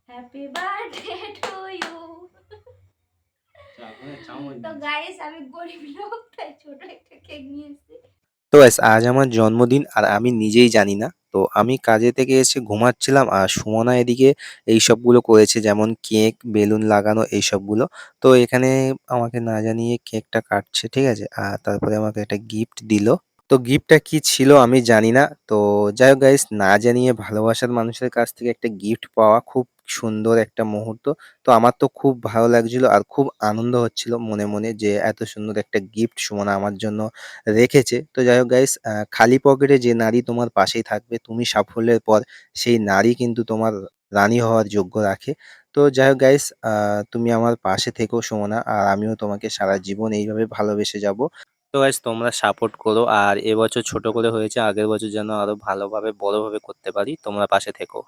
Happy birthday to you. তো guys আমি গরিব লোক, তাই ছোট একটা কেক নিয়ে এসেছি। তো গাইস আজ আমার জন্মদিন আর আমি নিজেই জানি না। তো আমি কাজে থেকে এসে ঘুমাচ্ছিলাম আর সুমনা এদিকে এই সবগুলো করেছে, যেমন কেক, বেলুন লাগানো এই সবগুলো। তো এখানে আমাকে না জানিয়ে কেকটা কাটছে, ঠিক আছে? আর তারপরে আমাকে একটা গিফট দিল। তো গিফটটা কি ছিল আমি জানি না। তো যাই হোক গাইস, না জানিয়ে ভালোবাসার মানুষের কাছ থেকে একটা গিফট পাওয়া খুব সুন্দর একটা মুহূর্ত। তো আমার তো খুব ভালো লাগছিল আর খুব আনন্দ হচ্ছিল মনে মনে যে এত সুন্দর একটা গিফট সুমনা আমার জন্য রেখেছে। তো যাই হোক গাইস, খালি পকেটে যে নারী তোমার পাশেই থাকবে, তুমি সাফল্যের পর সেই নারী কিন্তু তোমার রানী হওয়ার যোগ্য রাখে। তো যাই হোক গাইস, তুমি আমার পাশে থেকো সুমনা, আর আমিও তোমাকে সারা জীবন এইভাবে ভালোবেসে যাব। তো গাইস তোমরা সাপোর্ট করো, আর এবছর ছোট করে হয়েছে, আগের বছর যেন আরো ভালোভাবে বড়ভাবে করতে পারি। তোমরা পাশে থেকো।